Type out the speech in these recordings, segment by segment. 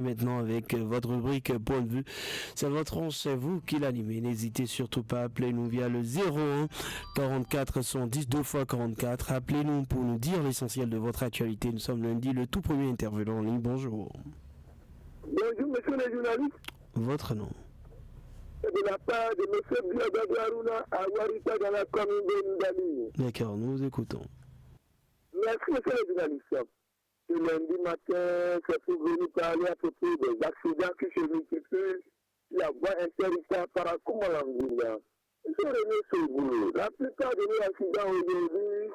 Maintenant avec votre rubrique point de vue, c'est votre once, c'est vous qui l'animez. N'hésitez surtout pas à appeler nous via le 01 44 110 2 fois 44. Appelez-nous pour nous dire l'essentiel de votre actualité. Nous sommes lundi, le tout premier intervenant en ligne. Bonjour. Bonjour, monsieur le journaliste. Votre nom? C'est de la part de monsieur Bioga Haruna à Warita dans la commune de Ndali. D'accord, nous vous écoutons. Merci, monsieur le journaliste. Ce lundi matin, c'est pour venir parler à propos des accidents qui se multiplient sur la voie interrupteur par Akumalangouda. Monsieur René Soubou, la plupart de nos accidents aujourd'hui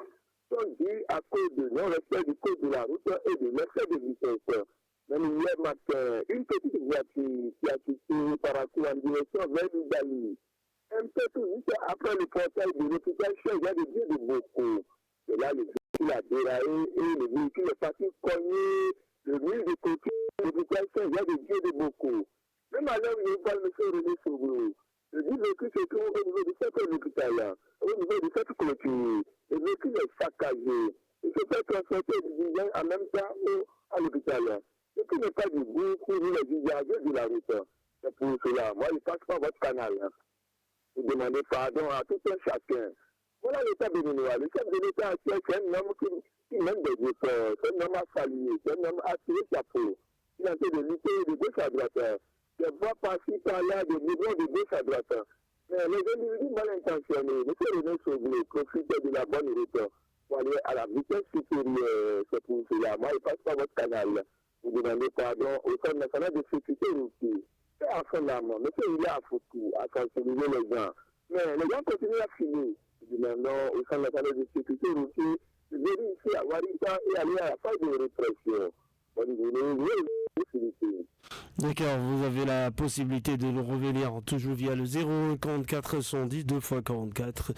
sont dus à cause de non-respect du code de la route et de l'excès de vitesse. Même hier matin, une petite voiture qui a quitté Parakou en direction vers l'Italie. Un peu tout vite après le portail de l'hôpital Chéja de Dieu de Boko. Et là, le véhicule a déraillé et le véhicule est parti cogner le mur de côté de l'hôpital Chéja de Dieu de Boko. Même à l'heure où je parle, M. René Soubou, le véhicule se trouve au niveau de cet hôpital, au niveau de cette clôture. Le véhicule est saccagé. Il se fait transporter du Dijon en même temps à l'hôpital. Ce qui n'est pas du goût pour les usagers de la route. C'est pour cela. Moi, je ne passe pas votre canal. Vous demandez pardon à tout un chacun. Voilà l'État béninois. Le chef de l'État actuel, c'est un homme qui mène des efforts. C'est un homme à saluer. C'est un homme à tirer chapeau. Il est en train de lutter de gauche à droite. Je vois par-ci, par-là, des mouvements de gauche à droite. Mais les individus mal intentionnés, M. René Sauvé, profitent de la bonne route pour aller à la vitesse supérieure. C'est pour cela. Moi, je ne passe pas votre canal. Vous demandez pardon au Centre national de sécurité routière. C'est à son âme. Monsieur, il est à foutu, à sensibiliser les gens. Mais les gens continuent à finir. Nous demandons au Centre national de sécurité routière de venir ici à Warita et aller à la phase de répression. Bonne journée, oui. D'accord, vous avez la possibilité de nous revenir toujours via le 01 44 110 2 fois 44.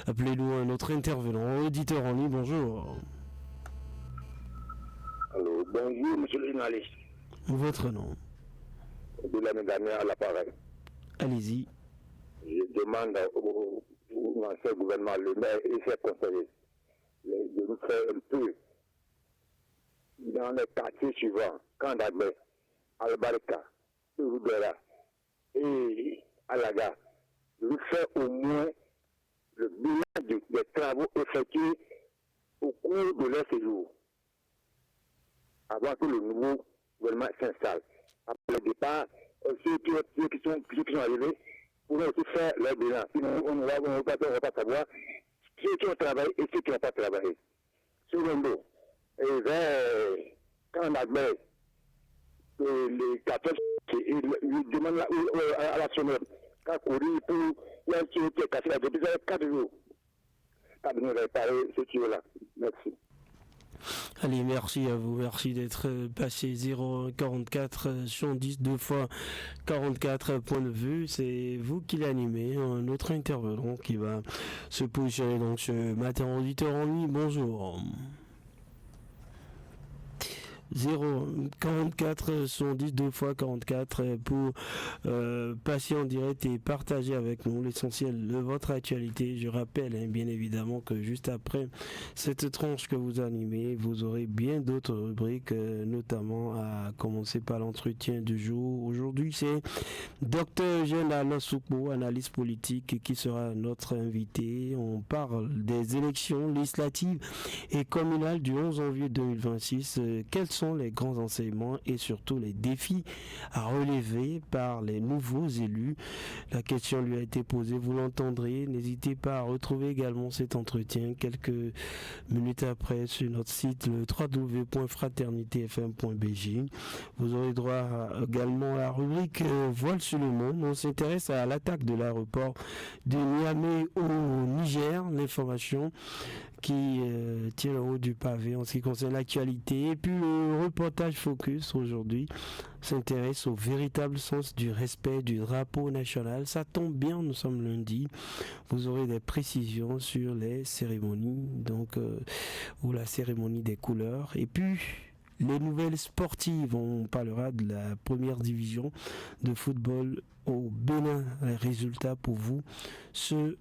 Appelez-nous un autre intervenant, auditeur en ligne, bonjour. Allô, bonjour, monsieur le journaliste. Votre nom? De l'année dernière à l'appareil. Allez-y. Je demande au ancien gouvernement, le maire et ses conseillers, de nous faire un peu dans les quartiers suivants, Kandabé, Albarka, Urubera et Alaga, de nous faire au moins le bilan des travaux effectués au cours de leur séjour, avant que le nouveau gouvernement s'installe. Après le départ, ceux qui sont arrivés pourront aussi faire leur bilan. Sinon, on ne va pas savoir ceux qui ont travaillé et ceux qui n'ont pas travaillé. Secondo, et vers quand on admet les 14, il demande à la sonnette, quand courir pour un tuyau qui est cassé, depuis 4 jours. Pas de nous réparer ce tuyau-là. Merci. Allez, merci à vous, merci d'être passé 044 110 2 fois 44 points de vue, c'est vous qui l'animez, un autre intervenant qui va se positionner donc ce matin auditeur en ligne, bonjour. 044 110 2 fois 44 pour passer en direct et partager avec nous l'essentiel de votre actualité. Je rappelle bien évidemment que juste après cette tranche que vous animez, vous aurez bien d'autres rubriques, notamment à commencer par l'entretien du jour. Aujourd'hui, c'est Dr Eugène Alain Soukbo, analyste politique, qui sera notre invité. On parle des élections législatives et communales du 11 janvier 2026. Quels sont les grands enseignements et surtout les défis à relever par les nouveaux élus? La question lui a été posée, vous l'entendrez. N'hésitez pas à retrouver également cet entretien quelques minutes après sur notre site le www.fraternitefm.bg. Vous aurez droit également à la rubrique Voile sur le monde. On s'intéresse à l'attaque de l'aéroport de Niamey au Niger, l'information qui tient le haut du pavé en ce qui concerne l'actualité. Et puis le reportage Focus aujourd'hui s'intéresse au véritable sens du respect du drapeau national. Ça tombe bien, nous sommes lundi. Vous aurez des précisions sur les cérémonies, donc ou la cérémonie des couleurs. Et puis les nouvelles sportives. On parlera de la première division de football au Bénin. Les résultats pour vous ce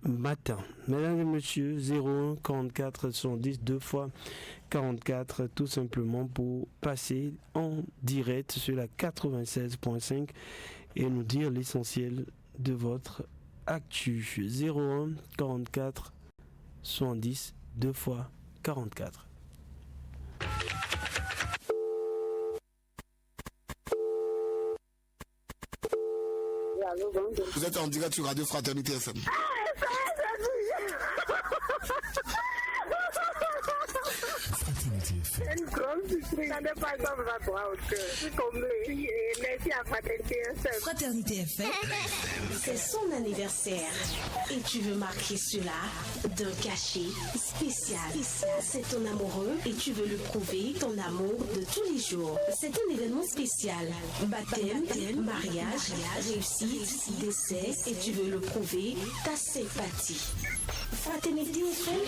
matin. Mesdames et messieurs, 01 44 110 2 fois 44, tout simplement pour passer en direct sur la 96.5 et nous dire l'essentiel de votre actu. 01 44 110 2 fois 44. Vous êtes en direct sur Radio Fraternité FM. Une grande surprise. Ça n'est pas comme ça, toi, au cœur. Je suis comblée. Merci à Fraternité FM. Fraternité FM, c'est son anniversaire. Et tu veux marquer cela d'un cachet spécial. C'est ton amoureux et tu veux lui prouver ton amour de tous les jours. C'est un événement spécial. Baptême, mariage, réussite, décès et tu veux le prouver ta sympathie. Fraternité FM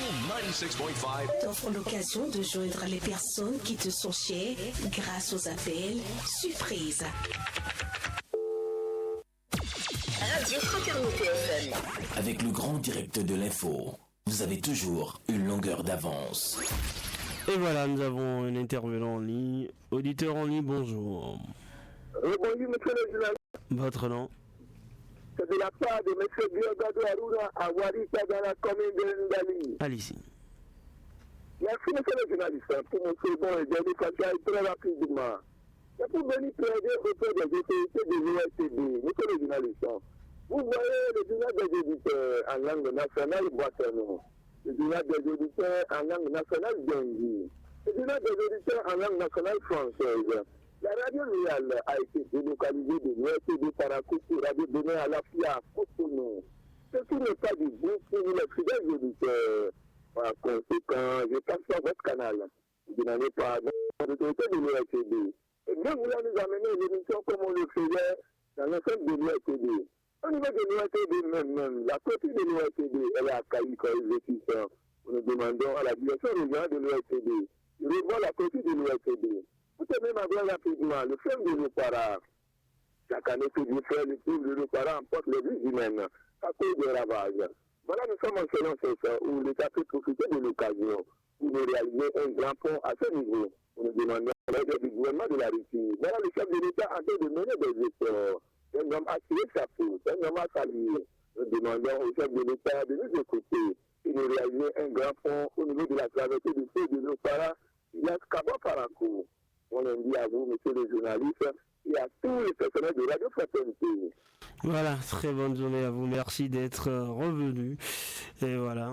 96.5 t'offre l'occasion de joindre les personnes qui te sont chères grâce aux appels surprises. Radio Fraternité FM. Avec le grand direct de l'info, vous avez toujours une longueur d'avance. Et voilà, nous avons un intervenant en ligne. Auditeur en ligne, bonjour. Bonjour, monsieur le journaliste. Votre nom? C'est de la part de M. Biogado Aruna à Warita dans la commune de Ndali. Allez-y. Merci, monsieur le journaliste, pour mon second et dernier passage très rapidement. C'est pour venir plaider auprès des autorités de l'USTB. Monsieur le journaliste, vous voyez le journal des auditeurs en langue nationale Boissonneau, le journal des auditeurs en langue nationale Genji, le journal des auditeurs en langue nationale française. La radio Réal a été délocalisée de l'USTB par un coup pour Radio Bénin à la FIA à Cotonou. Ceci n'est pas du bon pour les fidèles auditeurs. Par conséquent, je passe sur votre canal. Vous n'en êtes pas dans l'autorité de l'USTB. Et même vouloir nous amener une émission comme on le faisait dans l'ensemble de l'USTB. Au niveau de l'USTB même, la copie de l'USTB, elle est à Caïque exécution. Nous demandons à la direction régionale de l'USTB de revoir la copie de l'USTB. Vous pouvez même avoir rapidement le film de l'Opara. Chaque année que je fais, le film de l'Opara emporte les vies humaines à cause des ravages. Voilà, nous sommes en séance où l'État peut profiter de l'occasion pour réaliser un grand pont à ce niveau. Nous demandons l'aide du gouvernement de la Russie. Voilà le chef de l'État en train de mener des efforts. C'est un homme à tirer sa peau, c'est un homme à saluer. Nous demandons au chef de l'État de nous écouter et de réaliser un grand pont au niveau de la traversée du feu de l'Opara. Il y a Cabo Parakou. On dit à vous, monsieur le journaliste, et à tous les personnels de Radio Fraternité. Voilà, très bonne journée à vous. Merci d'être revenu. Et voilà,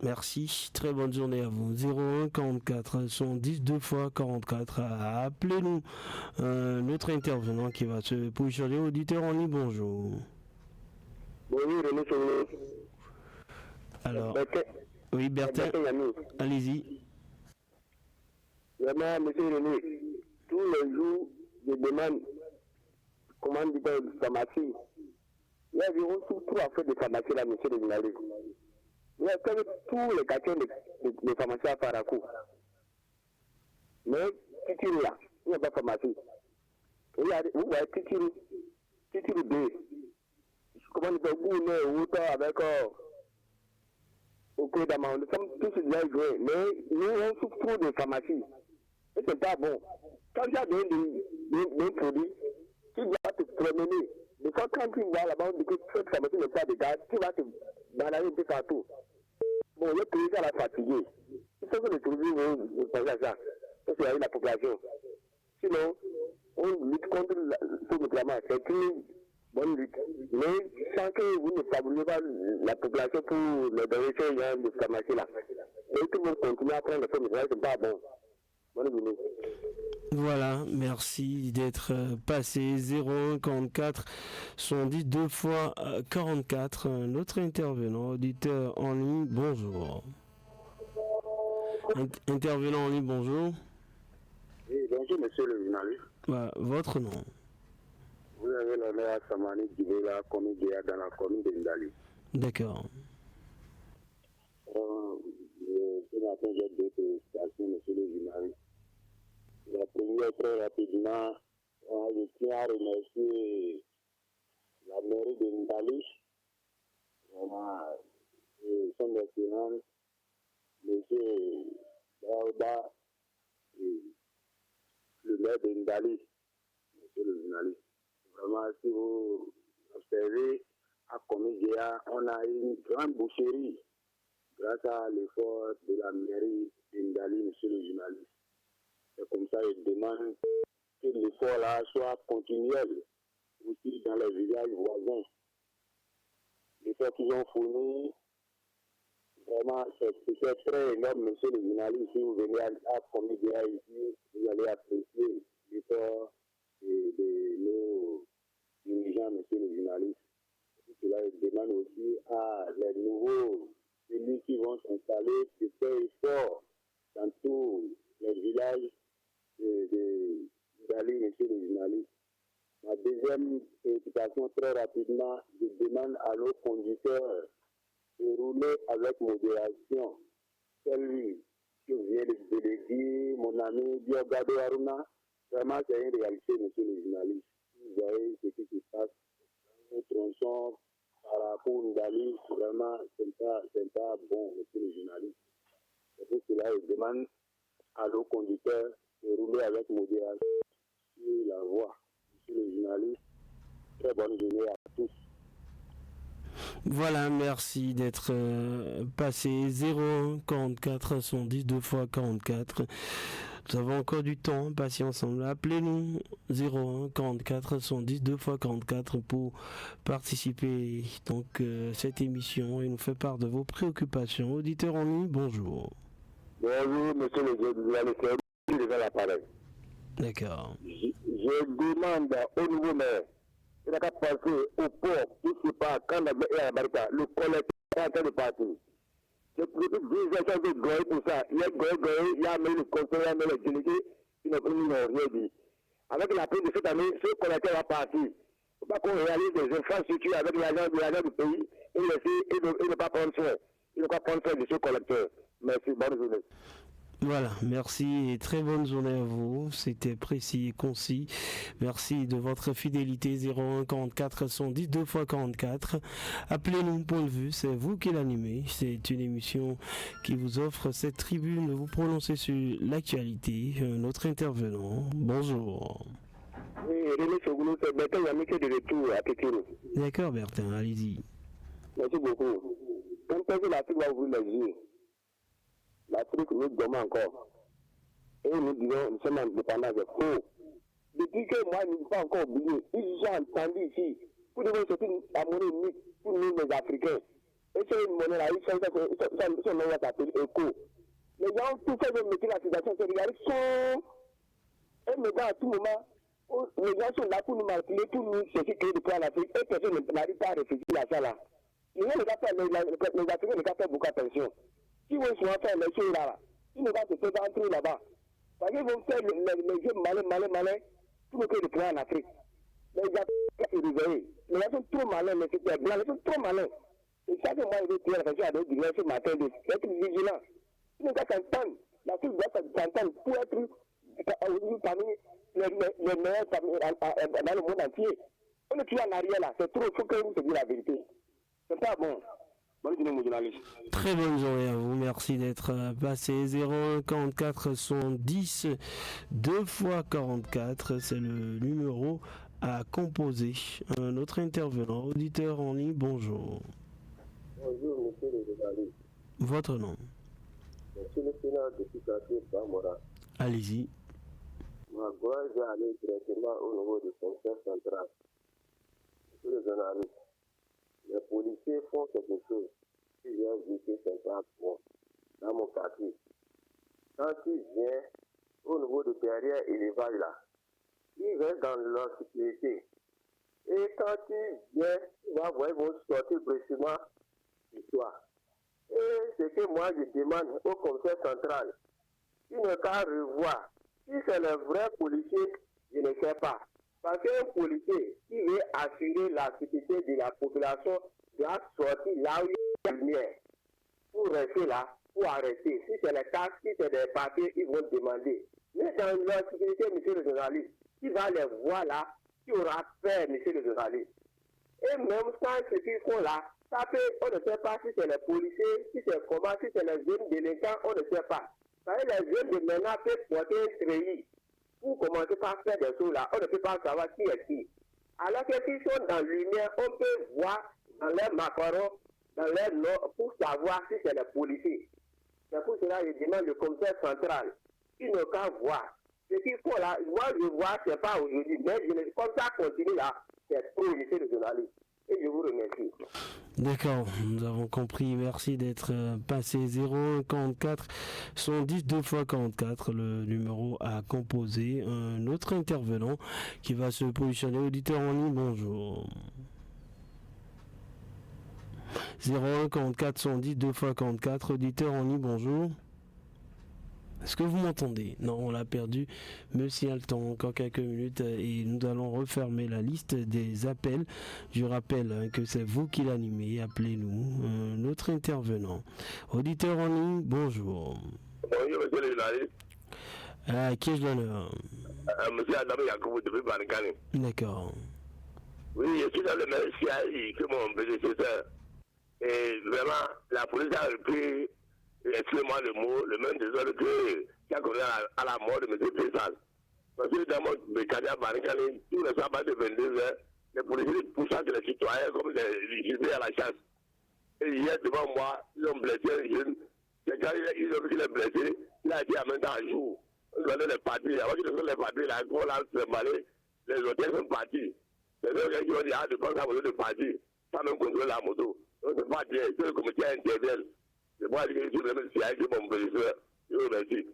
merci. Très bonne journée à vous. 01 44 110 2 fois 44. Appelez-nous. Notre intervenant qui va se positionner. Auditeur en ligne, bonjour. Bonjour, monsieur. Alors, oui, Bertin, allez-y. Vraiment, monsieur René, tous les jours, je demande comment dire de pharmacie. Il y a environ trois fois de pharmacie là, monsieur le journaliste. Il y a comme tous les quartiers de pharmacie à Farakou. Mais, Titiru là, il n'y a pas de pharmacie. Vous voyez Titiru 2. Comment dire, Goune, Outa, avec au Côte d'Amand. Nous sommes tous déjà joués, mais nous, on souffre trop de pharmacie. Et c'est pas bon. Quand tu as des produits, tu dois te promener. Des fois, quand tu vas là-bas, on dit que cette pharmacie n'est pas de gaz, tu vas te balader un peu partout. Bon, le pays, ça va fatiguer. Il faut que les produits vont penser à ça. Ça, c'est avec la population. Sinon, on lutte contre ce gouvernement. C'est une bonne lutte. Mais sans que vous ne favorisez pas la population pour les donner de pharmacie là. Et tout le monde continue à prendre le feu, mais c'est pas bon. Voilà, merci d'être passé 01 44 110 2 fois 44. Notre intervenant, auditeur en ligne, bonjour. Intervenant en ligne, bonjour. Oui, bonjour monsieur le journaliste. Votre nom? Vous avez l'honneur à Samani Dibela, commune dans la commune de Ndali. D'accord. Ce matin, j'ai deux félicitations, monsieur le journaliste. La première, très rapidement, je tiens à remercier la mairie de Ndali, vraiment, son excellence, M. Daouda, le maire de Ndali, monsieur le journaliste. Vraiment, si vous observez, à Comédia, on a une grande boucherie grâce à l'effort de la mairie de Ndali, monsieur le journaliste. C'est comme ça, je demande que l'effort-là soit continuel aussi dans les villages voisins. L'effort qu'ils ont fourni, vraiment, c'est très énorme, monsieur le journaliste. Si vous venez à Comédia ici, vous allez apprécier l'effort de nos dirigeants, monsieur le journaliste. Cela demande aussi à les nouveaux élus qui vont s'installer de faire effort dans tous les villages d'aller, monsieur le journaliste. Ma deuxième préoccupation, très rapidement, je demande à nos conducteurs de rouler avec modération. Tel que vient de le dire mon ami Diogado Aruna, vraiment c'est une réalité, monsieur le journaliste. Vous voyez ce qui se passe dans nos tronçons par rapport à Ndali, vraiment c'est pas bon, monsieur le journaliste. C'est pour cela que je demande à nos conducteurs de rouler avec modération sur la voie. Monsieur le journaliste, très bonne journée à tous. Voilà, merci d'être passé 01 44 110 2 fois 44. Nous avons encore du temps, patience ensemble. Appelez-nous 01 44 110 2 fois 44 pour participer donc cette émission et nous faire part de vos préoccupations. Auditeurs en ligne, bonjour. Bonjour, monsieur le journaliste, je vais l'appareil. D'accord. Je demande au nouveau maire, il n'a qu'à passer au port, tout ce pas, quand le collectif est en train de partir. C'est pour que les agents de Goy pour ça. Il y a Goy, il y a même le conseil, il y a même les délégués, ils n'ont rien dit. Avec la paix de cette année, ce collectif va partir. Il ne faut pas qu'on réalise des infrastructures avec l'agent du pays et ne pas prendre soin. Il ne faut pas prendre soin de ce collecteur. Merci, bonne journée. Voilà, merci et très bonne journée à vous. C'était précis et concis. Merci de votre fidélité. 01 44 110 2 fois 44. Appelez-nous point de vue, c'est vous qui l'animez. C'est une émission qui vous offre cette tribune de vous prononcer sur l'actualité. Notre intervenant, bonjour. Oui, René Sogoulou, c'est Bertin Yamike de retour à Kékiro. D'accord, Bertin, allez-y. Merci beaucoup. Quand on dit l'Afrique va ouvrir les yeux, l'Afrique nous dormons encore. Et nous disons, nous sommes indépendants, c'est faux. Depuis que moi, nous ne pas encore oublié, ils ont entendu ici, pour nous, c'est une monnaie unique pour nous, les Africains. Et c'est une monnaie là, ils sont nom va s'appeler ECO. Les gens, tout fait de mettre la situation, c'est regarder, sont. Et maintenant, à tout moment, les gens sont là pour nous manipuler, pour nous chercher créer des plans en Afrique, et personne n'arrive pas à réfléchir à ça là. Les Africains ne pas faire beaucoup attention. Si vous sont en faire les choses là, ils ne vont pas se faire entrer là-bas. Parce qu'ils vont faire les jeux malins, pour nous créer des plans en Afrique. Mais ils ont se réveiller. Les gens sont trop malins, les secteurs blancs, ils sont trop malins. Et ça que moi, je veux dire, à d'autres dire ce matin, d'être vigilant. Ils ne doivent pas s'entendre. L'Afrique doit s'entendre pour être parmi les meilleurs dans le monde entier. On est toujours en arrière là, c'est trop, il faut que vous se dites la vérité. C'est pas bon. Bonne journée, mon journaliste. Très bonne journée à vous, merci d'être passé. 01 44 110 2 fois 44, c'est le numéro à composer. Un autre intervenant, auditeur en ligne, bonjour. Bonjour, monsieur le journaliste. Votre nom? Monsieur le sénat de Picasso, Bamora. Allez-y. Moi, je vais aller directement au niveau du conseil central. Monsieur le journaliste, les policiers font quelque chose qui vient visiter Central Point, dans mon quartier. Quand ils viennent au niveau de derrière élevage là, ils restent dans leur sécurité. Et quand ils viennent, ils vont sortir précisément du soir. Et ce que moi je demande au conseil central, il ne qu'à revoir. Si c'est le vrai policier, je ne sais pas. Parce qu'un policier qui veut assurer la sécurité de la population doit sortir là où il y a la lumière. Pour rester là, pour arrêter. Si c'est le cas, si c'est des papiers, ils vont demander. Mais dans la sécurité, monsieur le journaliste, qui va les voir là, qui aura peur, monsieur le journaliste. Et même sans ce qu'ils font là, ça peut, on ne sait pas si c'est les policiers, si c'est comment, si c'est les jeunes délinquants, on ne sait pas. Parce que les jeunes de maintenant peuvent porter un treillis pour commencer par faire des choses là, on ne peut pas savoir qui est qui. Alors que s'ils sont dans l'lumière, on peut voir dans leurs macarons, dans leurs noms, pour savoir si c'est les policiers. C'est pour cela que je demande le commissaire central. Il n'a qu'à voir. Ce qu'il faut là, moi je vois, c'est pas aujourd'hui, mais comme ça continue là, c'est trop, monsieur le journaliste. Et je vous remercie. D'accord, nous avons compris. Merci d'être passé. 0144 110 2 x 44, le numéro à composer. Un autre intervenant qui va se positionner. Auditeur en ligne, bonjour. 0144 110 2 x 44, auditeur en ligne, bonjour. Est-ce que vous m'entendez? Non, on l'a perdu. Monsieur Alton, encore quelques minutes et nous allons refermer la liste des appels. Je rappelle que c'est vous qui l'animez. Appelez-nous. Un autre intervenant. Auditeur en ligne, bonjour. Bonjour, monsieur le journaliste. Qui ai-je l'honneur? Monsieur Adam Yacoubou depuis Bankane. D'accord. Oui, je suis dans le même CAI que mon prédécesseur. Et vraiment, la police a repris, excusez-moi le mot, le même désordre qui a connu à la mort de M. Pessal. Parce que dans mon mécanisme à Bankane, tous les soirs de 22 heures, les policiers poussent les citoyens comme des givrés à la chasse. Et hier, devant moi, ils ont blessé un jeune. C'est quand ils ont vu qu'il est blessé, il a été en même temps à jour. On donnait les papiers. Avant qu'ils ne soient les papiers, là, on a emballé, les hôtels sont partis. C'est eux qui ont dit, ah, je pense à la moto de partir, sans même contrôler la moto. Donc, c'est pas bien, c'est le comité intervient. C'est moi qui suis le même CIA que mon président. Je vous remercie.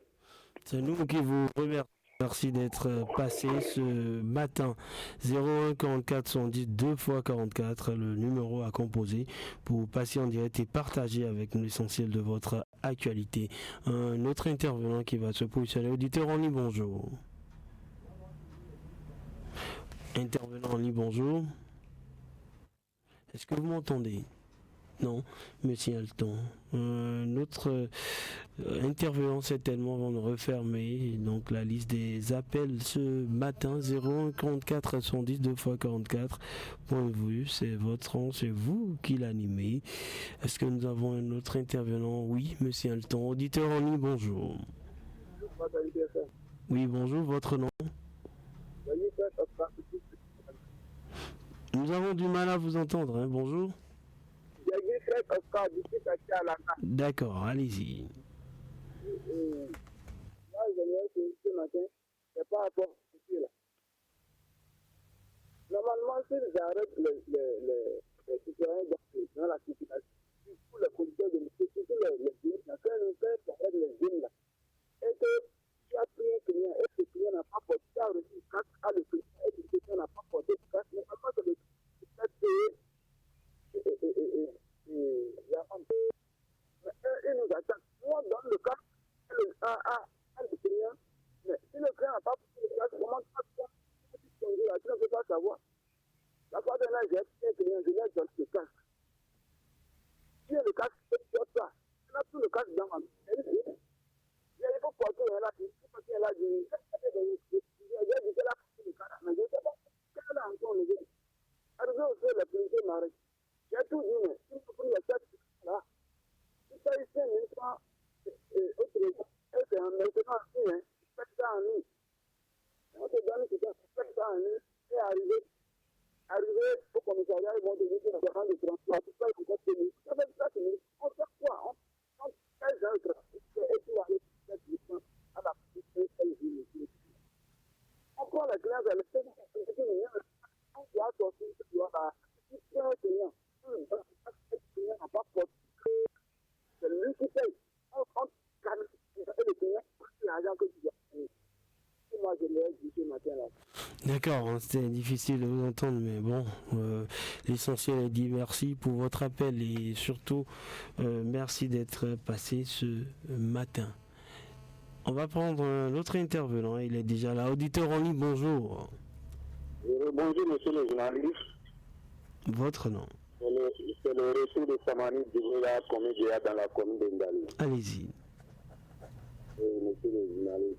C'est nous qui vous remercions. Merci d'être passé ce matin. 01 44 110 2 x 44, le numéro à composer pour passer en direct et partager avec nous l'essentiel de votre actualité. Un autre intervenant qui va se positionner. Auditeur en ligne, bonjour. Intervenant en ligne, bonjour. Est-ce que vous m'entendez? Non, monsieur Alton. Notre intervenant certainement vont nous refermer donc la liste des appels ce matin. 01 44 110 2 x 44. Point de vue, c'est votre rang, c'est vous qui l'animez. Est-ce que nous avons un autre intervenant? Oui, monsieur Alton. Auditeur en ligne, bonjour. Oui, bonjour, votre nom? Nous avons du mal à vous entendre, hein. Bonjour. D'accord, allez-y. Moi, ce matin, c'est pas rapport à là. Normalement, s'ils arrêtent les citoyens dans la circulation, pour les conducteurs de métier, surtout les jeunes, quand on fait les jeunes là, et que tu as pris un client, et ce client n'a pas porté, tu as reçu le casque à le client, et ce client n'a pas porté le casque, mais après que le casque payé, il nous attaque. Nous, on donne le casque à le client. Mais si le client n'a pas pris le casque, comment tu vas tu ne peux pas savoir. La fois dernière, j'ai pris un client, je lui ai donné le casque. Si le casque, tu ne peux pas. Tu n'as plus le casque dans ma main. Il faut porter là, il faut porter là, il y a du là pour le casque. Mais je ne sais pas. Quel est encore le gars? Arrivé au fait, le policier m'arrête. J'ai tout dit, mais il faut prendre le casque là. Si ça ici, une fois, c'est un maintenant en ligne, faites ça en ligne. On te donne que ça, faites ça en ligne, et arriver au commissariat, ils vont te dire que c'est un de transport, tout ça, ils vont te dire, ça fait ça, on fait quoi? On fait ça, et tu vas aller cette distance à la police, on prend la classe, elle fait on doit sortir, tu dois la, si tu as un client, le client n'a pas porté, c'est lui qui paye, on calme, et le client, l'argent que tu dois payer. Moi, je l'ai dit ce matin là. D'accord, hein, c'était difficile de vous entendre, mais bon, l'essentiel est dit. Merci pour votre appel et surtout, merci d'être passé ce matin. On va prendre un autre intervenant, il est déjà là. Auditeur en ligne, bonjour. Bonjour, monsieur le journaliste. Votre nom? C'est le réseau de Samani Djimila, comédia dans la commune de Ndali. Allez-y. Monsieur le journaliste,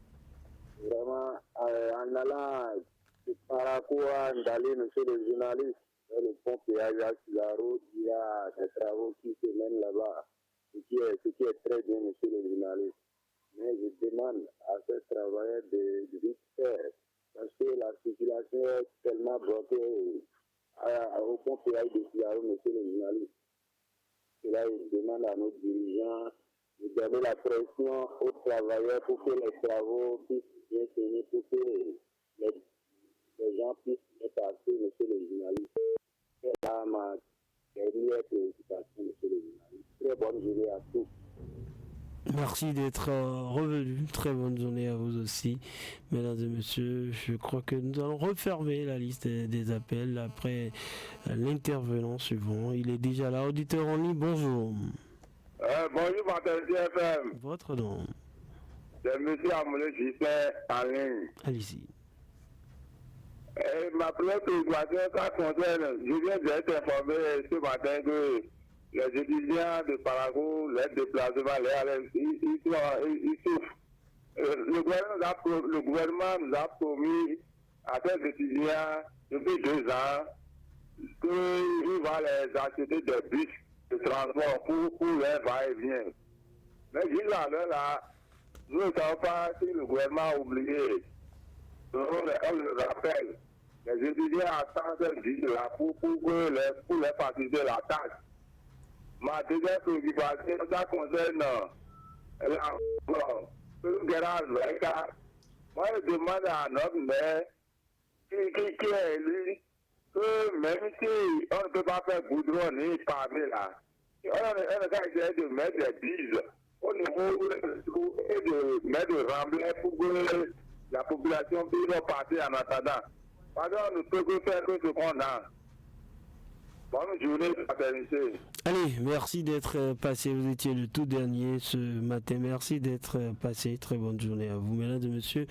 Vraiment, en allant de Paracoa, d'aller, monsieur le journaliste, le pont péage à Silaro, il y a des travaux qui se mènent là-bas, ce qui est très bien, monsieur le journaliste. Mais je demande à ces travailleurs de vite faire, parce que la circulation est tellement bloquée au pont péage de Silaro, monsieur le journaliste. Et là, je demande à nos dirigeants de donner la pression aux travailleurs pour que les travaux puissent bien finir, pour que les gens puissent bien passer, monsieur le journaliste. C'est là ma dernière préoccupation, monsieur le journaliste. Très bonne journée à tous. Merci d'être revenu. Très bonne journée à vous aussi, mesdames et messieurs. Je crois que nous allons refermer la liste des appels après l'intervenant suivant. Il est déjà là. Auditeur en ligne, bonjour. Bonjour, Fraternité FM. Votre nom? C'est M. Amoulé Gislain en ligne. Allez-y. Ma première préoccupation, ça concerne, je viens d'être informé ce matin que les étudiants de Parago, les déplacements, ils souffrent. Le gouvernement nous a promis à ces étudiants depuis 2 ans qu'il va les acheter des bus de transport pour leur va-et-vient. Mais jusqu'à l'heure là, nous ne savons pas si le gouvernement a oublié. On le rappelle, les étudiants attendent ce bus-là pour leur faciliter la tâche. Ma deuxième préoccupation, ça concerne le garage. Moi, je demande à notre maire qui est élu que même si on ne peut pas faire goudron ni pavé là, on a essayé de mettre des bises au niveau et de mettre des remblais pour que la population puisse passer en attendant. Parce qu'on ne peut que faire que ce qu'on a. Bonne journée, fraternité. Allez, merci d'être passé. Vous étiez le tout dernier ce matin. Merci d'être passé. Très bonne journée à vous, mesdames et messieurs.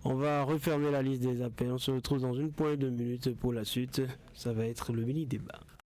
On va refermer la liste des appels. On se retrouve dans une poignée de minutes pour la suite. Ça va être le mini-débat.